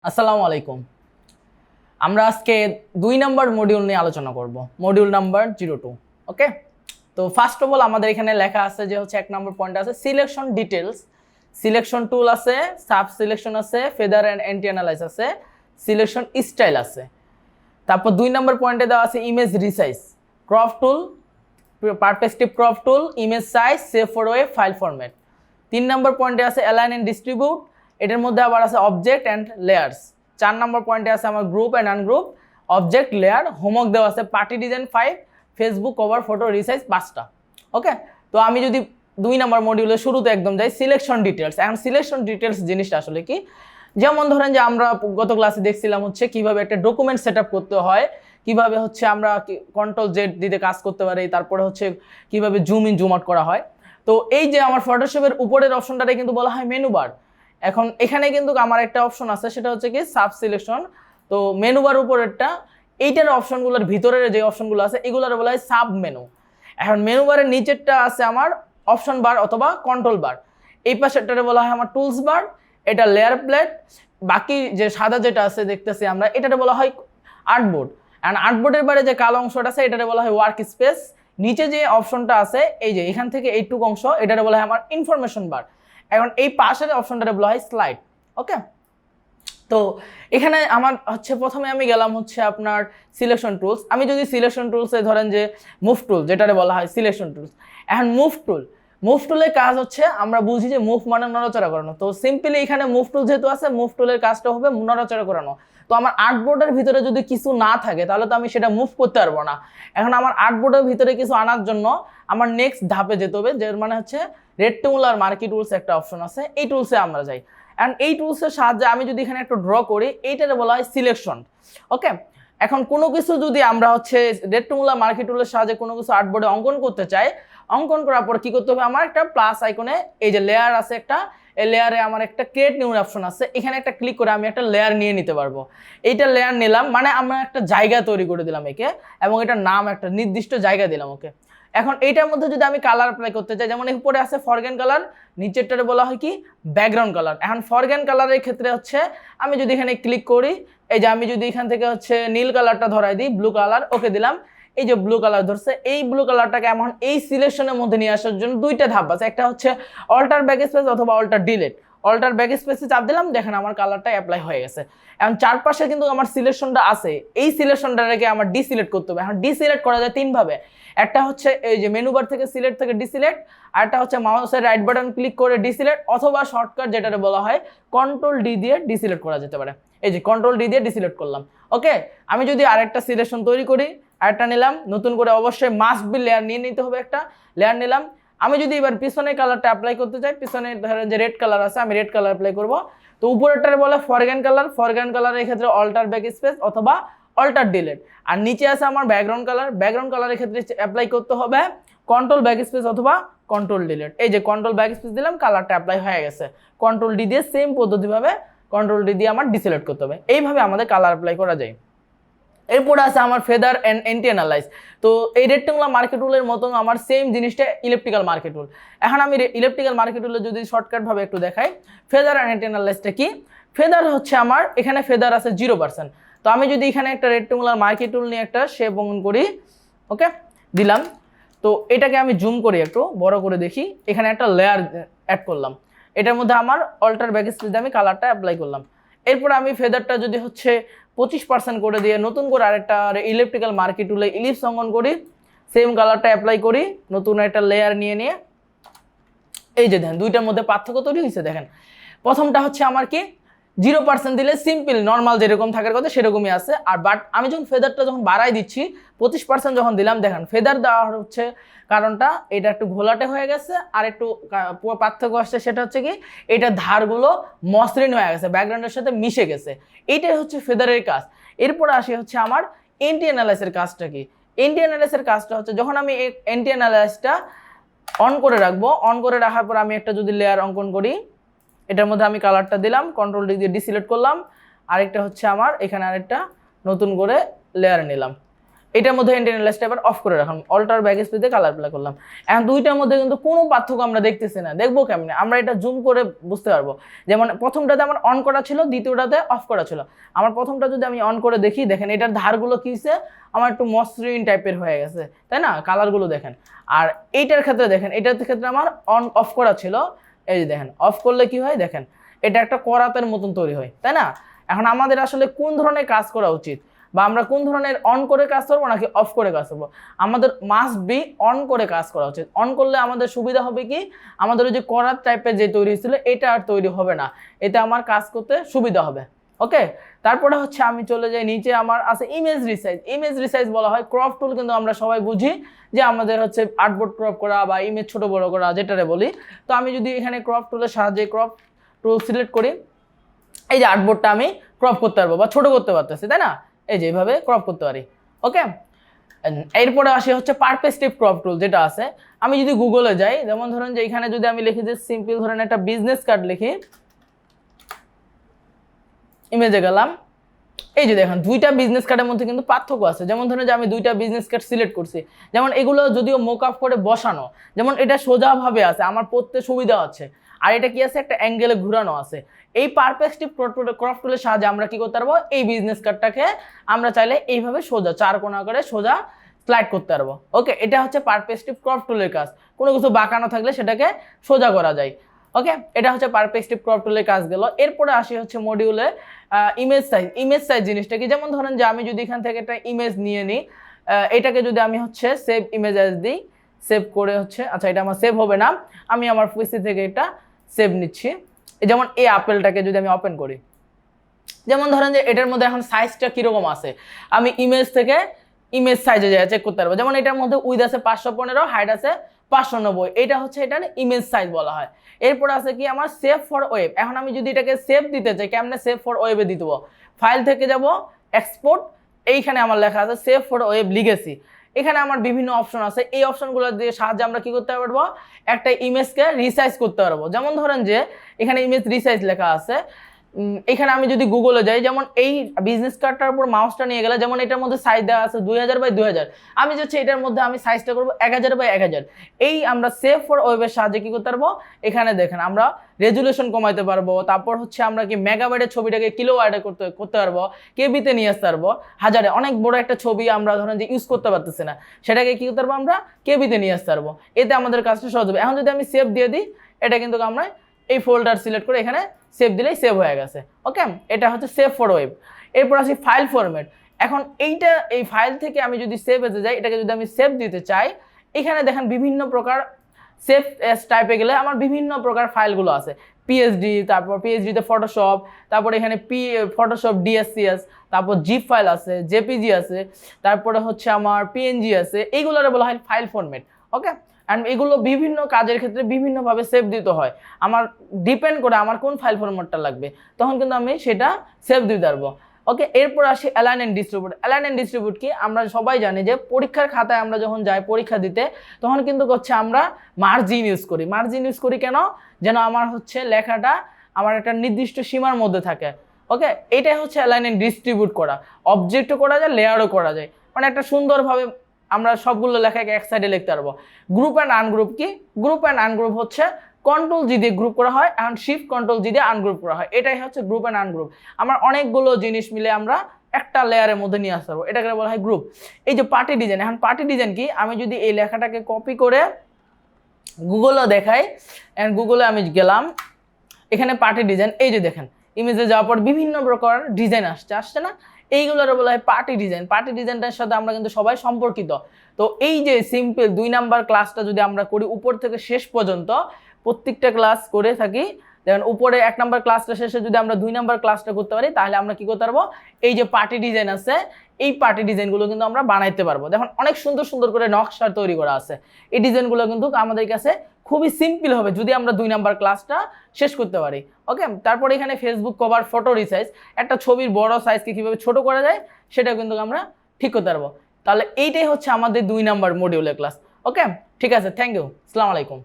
আসসালামু আলাইকুম। আমরা আজকে 2 নাম্বার মডিউল নিয়ে আলোচনা করব, মডিউল নাম্বার 02। ওকে, তো ফার্স্ট অফ অল আমাদের এখানে লেখা আছে যে হচ্ছে 1 নম্বর পয়েন্ট আছে সিলেকশন ডিটেলস, সিলেকশন টুল আছে, সাব সিলেকশন আছে, ফেদার অ্যান্ড অ্যান্টি অ্যানালাইজ আছে, সিলেকশন স্টাইল আছে। তারপর 2 নম্বর পয়েন্টে দেওয়া আছে image resize, crop tool, perspective crop tool, image size, save for web, file format. 3 নম্বর পয়েন্টে আছে অ্যালাইন অ্যান্ড ডিস্ট্রিবিউট, এটার মধ্যে আবার আছে অবজেক্ট অ্যান্ড লেয়ার্স। 4 নম্বর পয়েন্টে আছে আমার group and ungroup, object, layer. Homework দেওয়া আছে party design 5, Facebook cover photo resize 5টা। ওকে, তো আমি যদি 2 নম্বর মডিউলের শুরুতে একদম যাই, সিলেকশন ডিটেলস। এখন সিলেকশন ডিটেলস জিনিসটা আসলে কি? যেমন ধরেন যে আমরা গত ক্লাসে দেখছিলাম হচ্ছে কিভাবে একটা ডকুমেন্ট সেট আপ করতে হয়, কিভাবে হচ্ছে আমরা কন্ট্রোল জেড দিতে কাজ করতে পারি, তারপরে হচ্ছে কিভাবে জুম ইন জুম আউট করা হয়। তো এই যে আমার ফটোশপের উপরের অপশনটাকে কিন্তু বলা হয় মেনু বার। এখন এখানে কিন্তু আমার একটা অপশন আছে, সেটা হচ্ছে কি সাব সিলেকশন। তো মেনু বার উপরেরটা, এইটার অপশনগুলোর ভিতরের যে অপশনগুলো আছে এগুলোর বলা হয় সাব মেনু। এখন মেনু বারের নিচেরটা আছে আমার অপশন বার অথবা কন্ট্রোল বার, এই পাশেরটারে বলা হয় আমার টুলস বার, এটা লেয়ার প্লেট, বাকি যে সাদা যেটা আছে দেখতেছি আমরা এটারে বলা হয় আর্টবোর্ড। অ্যান্ড আর্টবোর্ডের বাইরে যে কালো অংশটা আছে এটারে বলা হয় ওয়ার্ক স্পেস। নিচে যে অপশনটা আছে এই যে এখান থেকে এইটুকু অংশ, এটারে বলা হয় আমার ইনফরমেশন বার। এখন এই পাশের অপশনটারে বলা হয় স্লাইড। ওকে, তো এখানে আমার হচ্ছে প্রথমে আমি গেলাম হচ্ছে আপনার সিলেকশন টুলস। আমি যদি সিলেকশন টুলসে ধরেন যে মুভ টুল, যেটারে বলা হয় সিলেকশন টুলস। এখন মুভ টুলের কাজ হচ্ছে আমরা বুঝি যে মুভ মানে নড়াচড়া করানো। তো সিম্পলি এখানে মুভ টুল যেহেতু আছে, মুভ টুলের কাজটা হবে নড়াচড়া করানো। তো আমার আর্টবোর্ডের ভিতরে যদি কিছু না থাকে তাহলে তো আমি সেটা মুভ করতে পারবো না। এখন আমার আর্টবোর্ডের ভিতরে কিছু আনার জন্য আমার নেক্সট ধাপে যেতে হবে, যে মানে হচ্ছে রেক্টেঙ্গুলার মার্কি টুলস একটা অপশন আছে, এই টুলসে আমরা যাই। অ্যান্ড এই টুলসের সাহায্যে আমি যদি এখানে একটু ড্র করি, এইটারে বলা হয় সিলেকশন। ওকে, এখন কোনো কিছু যদি আমরা হচ্ছে রেক্টেঙ্গুলার মার্কি টুলের সাহায্যে কোনো কিছু আর্টবোর্ডে অঙ্কন করতে চাই, অঙ্কন করার পর কি করতে হবে, আমার একটা প্লাস আইকনে এই যে লেয়ার আছে একটা, এই লেয়ারে আমার একটা ক্রিয়েট নিউ অপশন আছে, এখানে একটা ক্লিক করে আমি একটা লেয়ার নিয়ে নিতে পারবো। এইটা লেয়ার নিলাম মানে আমরা একটা জায়গা তৈরি করে দিলাম একে, এবং এটার নাম একটা নির্দিষ্ট জায়গা দিলাম। ওকে, এখন এইটার মধ্যে যদি আমি কালার অ্যাপ্লাই করতে চাই, যেমন উপরে আছে ফরগ্রাউন্ড কালার, নিচেরটারে বলা হয় কি ব্যাকগ্রাউন্ড কালার। এখন ফরগ্রাউন্ড কালারের ক্ষেত্রে হচ্ছে আমি যদি এখানে ক্লিক করি, এই যে আমি যদি এখান থেকে হচ্ছে নীল কালারটা ধরাই দিই, ব্লু কালার, ওকে দিলাম, এই যে ব্লু কালার ধরছে, এই ব্লু কালারটাকে এমন এই সিলেকশনের মধ্যে নিয়ে আসার জন্য 2টা ধাপ আছে। একটা হচ্ছে অল্টার ব্যাকস্পেস অথবা অল্টার ডিলিট। অল্টার ব্যাকস্পেসে চাপ দিলাম, দেখেন আমার কালারটা অ্যাপ্লাই হয়ে গেছে। এখন চারপাশে কিন্তু আমার সিলেকশনটা আছে, এই সিলেকশনটাকে আমার ডিসিলেক্ট করতে হবে। এখন ডিসিলেক্ট করা যায় 3 ভাবে। একটা হচ্ছে এই যে মেনু বার থেকে সিলেক্ট থেকে ডিসিলেক্ট, আর একটা হচ্ছে মাউসের রাইট বাটন ক্লিক করে ডিসিলেক্ট, অথবা শর্টকাট যেটা বলা হয় কন্ট্রোল ডি দিয়ে ডিসিলেক্ট করা যেতে পারে। এই যে কন্ট্রোল ডি দিয়ে ডিসিলেক্ট করলাম। ওকে, আমি যদি আরেকটা সিলেকশন তৈরি করি, আরেকটা নিলাম নতুন করে, অবশ্যই মাস্ট বি লেয়ার নিয়ে নিতে হবে, একটা লেয়ার নিলাম। আমি যদি এবার পিছনের কালারটা অ্যাপ্লাই করতে চাই, পিছনে ধরেন যে রেড কালার আছে, আমি রেড কালার অ্যাপ্লাই করব। তো উপরেরটারে বলে ফরগ্রাউন্ড কালার, ফরগ্রাউন্ড কালারের ক্ষেত্রে অল্টার ব্যাক স্পেস অথবা অল্টার ডিলিট। আর নিচে আছে আমার ব্যাকগ্রাউন্ড কালার, ব্যাকগ্রাউন্ড কালারের ক্ষেত্রে অ্যাপ্লাই করতে হবে কন্ট্রোল ব্যাক স্পেস অথবা কন্ট্রোল ডিলিট। এই যে কন্ট্রোল ব্যাক স্পেস দিলাম, কালারটা অ্যাপ্লাই হয়ে গেছে। কন্ট্রোল ডি দিয়ে সেম পদ্ধতিভাবে কন্ট্রোল ডি দিয়ে আমার ডিসিলেক্ট করতে হবে। এইভাবে আমাদের কালার অ্যাপ্লাই করা যায়। এরপরে আছে আমার ফেদার অ্যান্ড অ্যান্টি অ্যানালাইজ। তো এই রেক্টেঙ্গুলার মার্কি টুলের মতো আমার সেম জিনিসটা ইলেকট্রিক্যাল মার্কি টুল। এখন আমি ইলেকট্রিক্যাল মার্কি টুলে যদি শর্টকাটভাবে একটু দেখাই, ফেদার অ্যান্ড অ্যান্টি অ্যানালাইজটা কি? ফেদার হচ্ছে আমার এখানে ফেদার আছে 0%। তো আমি যদি এখানে একটা রেক্টেঙ্গুলার মার্কি টুল নিয়ে একটা শেপ অঙ্কন করি, ওকে দিলাম, তো এটাকে আমি জুম করি একটু বড় করে দেখি, এখানে একটা লেয়ার অ্যাড করলাম, এটার মধ্যে আমার অল্টার ব্যাক স্পেস দিয়ে আমি কালারটা অ্যাপ্লাই করলাম। এরপর আমি ফেদারটা যদি হচ্ছে 25% করে দিয়ে নতুন করে আরেকটা ইলেকট্রিক্যাল মার্কি টুলে ইলিপস অঙ্কন করি, সেম কালারটা অ্যাপ্লাই করি, নতুন একটা লেয়ার নিয়ে নিয়ে, এই যে দেখেন 2টার মধ্যে পার্থক্য তৈরি হয়েছে। দেখেন প্রথমটা হচ্ছে আমার কি 0% দিলে সিম্পল নর্মাল যেরকম থাকার কথা সেরকমই আছে। আর বাট আমি যখন ফেদারটা যখন বাড়াই দিচ্ছি 25% যখন দিলাম, দেখেন ফেদার দেওয়া হচ্ছে কারণটা এটা একটু ঘোলাটে হয়ে গেছে, আর একটু পার্থক্য আসছে, সেটা হচ্ছে কি এটা ধারগুলো মসৃণ হয়ে গেছে, ব্যাকগ্রাউন্ডের সাথে মিশে গেছে। এইটাই হচ্ছে ফেদারের কাজ। এরপর আসি হচ্ছে আমার অ্যান্টি অ্যানালাইসের কাজটা কি? অ্যান্টি অ্যানালাইসের কাজটা হচ্ছে যখন আমি এই অ্যান্টি অ্যানালাইসটা অন করে রাখবো, অন করে রাখার পর আমি একটা যদি লেয়ার অঙ্কন করি, এটার মধ্যে আমি কালারটা দিলাম, কন্ট্রোল ডি দিয়ে ডিসিলেক্ট করলাম, আরেকটা হচ্ছে আমার এখানে আরেকটা নতুন করে লেয়ার নিলাম, এটার মধ্যে এন্টিনালাইজটা এবার অফ করে রাখলাম, অল্টার ব্যাক স্পেসে কালার প্লে করলাম। এখন দুইটার মধ্যে কিন্তু কোনো পার্থক্য আমরা দেখতেছি না, দেখবো কেমনে? আমরা এটা জুম করে বুঝতে পারবো। যেমন প্রথমটাতে আমার অন করা ছিল, দ্বিতীয়টাতে অফ করা ছিল। আমার প্রথমটা যদি আমি অন করে দেখি, দেখেন এটার ধারগুলো কি হচ্ছে, আমার একটু মসৃণ টাইপের হয়ে গেছে, তাই না? কালারগুলো দেখেন। আর এইটার ক্ষেত্রে দেখেন, এটার ক্ষেত্রে আমার অন অফ করা ছিল, এই যে দেখেন অফ করলে কি হয় দেখেন, এটা একটা করাতের মতন তৈরি হয়, তাই না? এখন আমাদের আসলে কোন ধরনের কাজ করা উচিত, বা আমরা কোন ধরনের অন করে কাজ করবো নাকি অফ করে কাজ করবো? আমাদের মাস্ট বি অন করে কাজ করা উচিত। অন করলে আমাদের সুবিধা হবে কি, আমাদের ওই যে করাত টাইপের যে তৈরি হয়েছিল এটা আর তৈরি হবে না, এতে আমার কাজ করতে সুবিধা হবে। ওকে, তারপরে হচ্ছে আমি চলে যাই নিচে, আমার আছে ইমেজ রিসাইজ। ইমেজ রিসাইজ বলা হয় ক্রপ টুল, কিন্তু আমরা সবাই বুঝি যে আমাদের হচ্ছে আর্টবোর্ড ক্রপ করা বা ইমেজ ছোট বড় করা, যেটারে বলি। তো আমি যদি এখানে ক্রপ টুলের সাহায্যে ক্রপ টুল সিলেক্ট করি, এই যে আর্টবোর্ডটা আমি ক্রপ করতে পারবো বা ছোট করতে পারতেছি, তাই না? এই যে এইভাবে ক্রপ করতে পারি। ওকে, এরপরে আসে হচ্ছে পারস্পেক্টিভ ক্রপ টুল, যেটা আছে আমি যদি গুগলে যাই, যেমন ধরেন যে এখানে যদি আমি লিখি যে সিম্পল ধরেন একটা বিজনেস কার্ড লিখি, ইমেজে গেলাম, এই যে দেখেন দুইটা বিজনেস কার্ডের মধ্যে কিন্তু পার্থক্য আছে। যেমন ধরেন যে আমি দুইটা বিজনেস কার্ড সিলেক্ট করছি, যেমন এগুলো যদিও মোক আপ করে বসানো, যেমন এটা সোজাভাবে আছে, আমার পড়তে সুবিধা আছে, আর এটা কি আছে একটা অ্যাঙ্গেলে ঘুরানো আছে। এই পারস্পেক্টিভ ক্রপ টুলের সাহায্যে আমরা কি করতে পারবো, এই বিজনেস কার্ডটাকে আমরা চাইলে এইভাবে সোজা চার কোণা করে সোজা স্লাইড করতে পারবো। ওকে, এটা হচ্ছে পারস্পেক্টিভ ক্রপ টুলের কাজ, কোনো কিছু বাঁকানো থাকলে সেটাকে সোজা করা যায়। ওকে, এটা হচ্ছে পারস্পেক্টিভ ক্রপ টুলের কাজ গেল। এরপরে আসি হচ্ছে মডিউলে ইমেজ সাইজ। ইমেজ সাইজ জিনিসটা কি, যেমন ধরেন যে আমি যদি এখান থেকে একটা ইমেজ নিয়ে নিই, এটাকে যদি আমি হচ্ছে সেভ ইমেজ অ্যাজ দিই, সেভ করে হচ্ছে, আচ্ছা এটা আমার সেভ হবে না, আমি আমার পিসি থেকে এটা সেভ নিচ্ছি। যেমন এই আপেলটাকে যদি আমি ওপেন করি, যেমন ধরেন যে এটার মধ্যে এখন সাইজটা কীরকম আছে, আমি ইমেজ থেকে ইমেজ সাইজে যায় চেক করতে পারবো। যেমন এটার মধ্যে উইথ আছে 515, হাইট আছে 590, এটা হচ্ছে এটার ইমেজ সাইজ বলা হয়। এরপর আছে কি আমার সেভ ফর ওয়েব। এখন আমি যদি এটাকে সেভ দিতে চাই, কেমনে সেভ ফর ওয়েবে দিতে হবে, ফাইল থেকে যাব এক্সপোর্ট, এইখানে আমার লেখা আছে সেভ ফর ওয়েব লিগেসি। এখানে আমার বিভিন্ন অপশন আছে, এই অপশনগুলো দিয়ে সাহায্যে আমরা কি করতে পারবো, একটা ইমেজকে রিসাইজ করতে পারবো। যেমন ধরেন যে এখানে ইমেজ রিসাইজ লেখা আছে, এখানে আমি যদি গুগলে যাই, যেমন এই বিজনেস কার্ডটার উপর মাউসটা নিয়ে গেলে, যেমন এটার মধ্যে সাইজ দেওয়া আছে 2000x2000, আমি যাচ্ছি এটার মধ্যে আমি সাইজটা করবো 1000x1000। এই আমরা সেভ ফর ওয়েবের সাহায্যে কি করতে পারবো, এখানে দেখেন আমরা রেজুলেশন কমাইতে পারবো, তারপর হচ্ছে আমরা কি মেগাবাইটের ছবিটাকে কিলোবাইটে করতে পারবো, কেবিতে নিয়ে আসতে পারবো, হাজারে। অনেক বড় একটা ছবি আমরা ধরেন যে ইউজ করতে পারতেছি না, সেটাকে কি করতে পারবো, আমরা কেবিতে নিয়ে আসতে পারবো, এতে আমাদের কাজটা সহজ হবে। এখন যদি আমি সেভ দিয়ে দিই, এটা কিন্তু আমরা এই ফোল্ডার সিলেক্ট করে এখানে সেভ দিলেই সেভ হয়ে গেছে। ওকে, এটা হচ্ছে সেভ ফর ওয়েব। এরপর আসি ফাইল ফরম্যাট। এখন এইটা এই ফাইল থেকে আমি যদি সেভ এতে যাই, এটাকে যদি আমি সেভ দিতে চাই, এখানে দেখেন বিভিন্ন প্রকার সেভ এস টাইপে গেলে আমার বিভিন্ন প্রকার ফাইলগুলো আছে, পিএইচডি, তারপর পিএইচডিতে ফটোশপ, তারপর এখানে ফটোশপ ডিএসসিএস, তারপর জিপ ফাইল আছে, জেপিজি আছে, তারপরে হচ্ছে আমার পিএনজি আছে, এইগুলোরে বলা হয় ফাইল ফরম্যাট। ওকে, অ্যান্ড এগুলো বিভিন্ন কাজের ক্ষেত্রে বিভিন্নভাবে সেভ দিতে হয়, আমার ডিপেন্ড করে আমার কোন ফাইল ফরম্যাটটা লাগবে, তখন কিন্তু আমি সেটা সেভ দিতে পারবো। ওকে, এরপর আসি align and distribute. Align and distribute কি, আমরা সবাই জানি যে পরীক্ষার খাতায় আমরা যখন যাই পরীক্ষা দিতে, তখন কিন্তু হচ্ছে আমরা মার্জিন ইউজ করি। মার্জিন ইউজ করি কেন, যেন আমার হচ্ছে লেখাটা আমার একটা নির্দিষ্ট সীমার মধ্যে থাকে। ওকে, এটাই হচ্ছে অ্যালাইন অ্যান্ড ডিস্ট্রিবিউট করা। অবজেক্টও করা যায়, লেয়ারও করা যায়, মানে একটা সুন্দরভাবে আমরা সবগুলো লেখাকে এক সাইডে লিখতে পারবো। গ্রুপ অ্যান্ড আনগ্রুপ কি, গ্রুপ অ্যান্ড আনগ্রুপ হচ্ছে কন্ট্রোল জি দিয়ে গ্রুপ করা হয়, এখন শিফট কন্ট্রোল জি দিয়ে আনগ্রুপ করা হয়, এটাই হচ্ছে গ্রুপ অ্যান্ড আনগ্রুপ। আমার অনেকগুলো জিনিস মিলে আমরা একটা লেয়ারের মধ্যে নিয়ে আসতে পারবো, এটাকে বলা হয় গ্রুপ। এই যে পার্টি ডিজাইন, এখন পার্টি ডিজাইন কি, আমি যদি এই লেখাটাকে কপি করে গুগলে দেখাই, অ্যান্ড গুগলে আমি গেলাম, এখানে পার্টি ডিজাইন, এই যে দেখেন ইমেজে যাওয়ার পর বিভিন্ন প্রকার ডিজাইন আসছে না, এইগুলোর বলা হয় পার্টি ডিজাইন। পার্টি ডিজাইনটার সাথে আমরা কিন্তু সবাই সম্পর্কিত। তো এই যে সিম্পল 2 নাম্বার ক্লাসটা যদি আমরা করি উপর থেকে শেষ পর্যন্ত, প্রত্যেকটা ক্লাস করে থাকি, দেখেন উপরে 1 নাম্বার ক্লাসটা শেষে যদি আমরা 2 নাম্বার ক্লাসটা করতে পারি, তাহলে আমরা কি করতে পারবো, এই যে পার্টি ডিজাইন আছে, এই পার্টি ডিজাইনগুলো কিন্তু আমরা বানাইতে পারবো। দেখুন অনেক সুন্দর সুন্দর করে নকশা তৈরি করা আছে, এই ডিজাইনগুলো কিন্তু আমাদের কাছে খুবই সিম্পল হবে যদি আমরা 2 নাম্বার ক্লাসটা শেষ করতে পারি। ওকে, তারপর এখানে ফেসবুক কভার ফটো রিসাইজ, একটা ছবির বড় সাইজকে কীভাবে ছোট করা যায় সেটা কিন্তু আমরা ঠিক করতে পারবো। তাহলে এইটাই হচ্ছে আমাদের 2 নাম্বার মডিউলের ক্লাস। ওকে, ঠিক আছে, থ্যাংক ইউ, আসসালামু আলাইকুম।